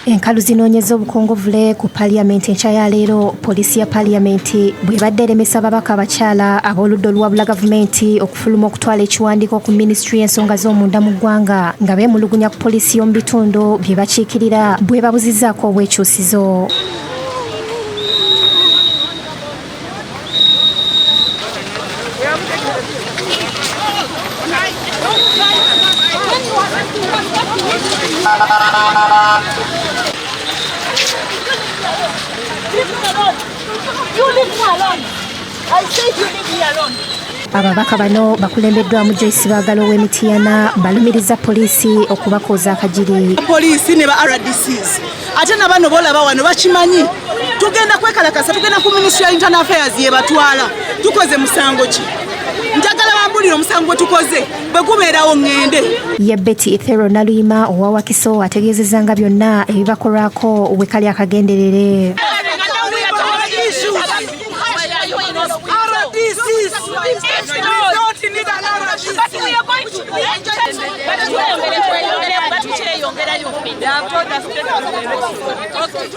Enkalu zinoonyeza obukongovule ku Paliamenti enkya ya leero. Poliisi ya Paliamenti bw'ebadde eremesa ababaka abakyala ab'oludda oluwabula gavumenti okufuluma okutwala ekiwandiiko ku minisitule y'ensonga z'omunda mu ggwanga nga beemulugunya ku poliisi y'omu bitundu bye bakiikirira bwe babuzizzaako obwekyusizo. Ababaka bano bakulembeddwamu Joyce Baagala ow'Emityana balumiriza poliisi okubakoza akajiri. Poliisi ne ba RDCs ate na bano bolaba wano bakimanyi tugenda kwekalakasa, tugenda ku Ministry of Internal Affairs ye batwala tukoze musango ki njagala bambulira omusango gwe tukoze bwe gubeerawo ngende. Ye Betty Ethero Naluyima owa Wakiso ategeezezza nga byonna ebibakolwako bwe kali akagenderere.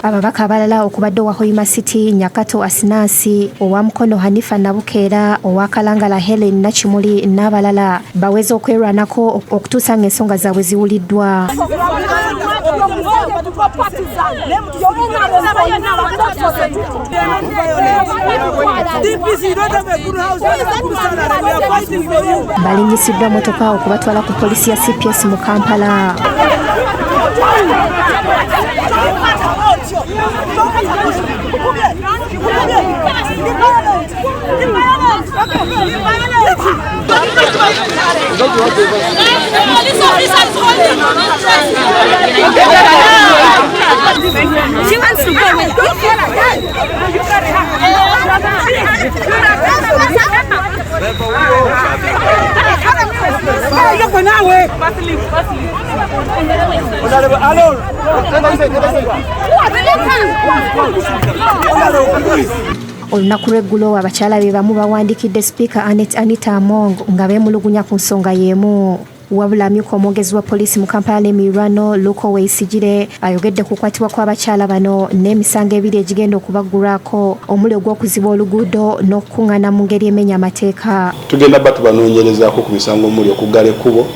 Ababaka abalala okubadde owa Hoima City Nyakato Asinansi, owa Mukono Hanifa Nabukeera, owa Kalangala Helen Nakimuli n'abalala baweza okwerwanako okutuusa ng'ensonga zaabwe ziwuliddwa. Balinyisiddwa motoka okubatwala ku poliisi ya CPS mu Kampala. She wants to go. Olunaku lw'eggulo abakyala be bamu bawandiikidde Speaker Anita Among nga beemulugunya ku nsonga y'emu. Wabula amyuka omwogezi wa poliisi mu Kampala n'emirwano Luko Weyisigire ayogedde ku kukwatibwa kw'abakyala bano n'emisango ebiri egigenda okubaggulwako omuli ogw'okuziba oluguudo n'okukuŋŋaana mu ngeri emenya amateeka. Tugenda batu banoonyerezaako ku misango omuli okuggala ekkubo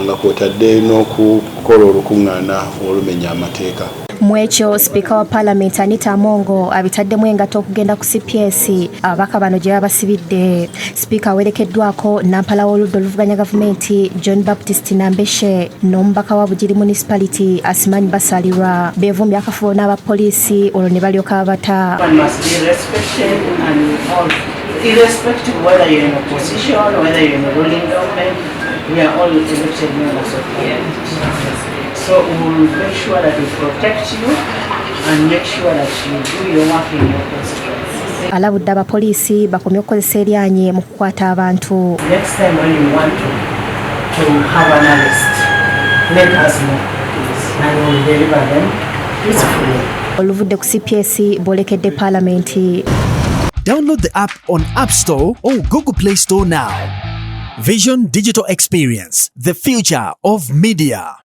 nga kwotadde n'okukola olukuŋŋaana olumenya amateeka. Mu ekyo Speaker wa Parliament Anita Amongo abitaddemu engato okugenda ku CPS ababaka bano gye babasibidde. Speaker awerekeddwako Nampala w'oludda oluvuganya gavumenti John Baptist Nambeshe n'omubaka wa Bugiri Municipality Asimani Basalirwa beevumbye akafubo n'abapoliisi olwo ne balyoka babata. Irrespective whether you're in opposition or whether you're in a ruling government, we are all elected members of Parliament. So we will make sure that we protect you and make sure that you do your work in your constituency. Alabudde abapoliisi bakomye okukozesa eryanyi mu kukwata abantu. Next time when you want to have an arrest, let us know and we will deliver them peacefully. Oluvudde ku CPS bwolekedde Parliament. Download the app on App Store or Google Play Store now. Vision Digital Experience, the future of media.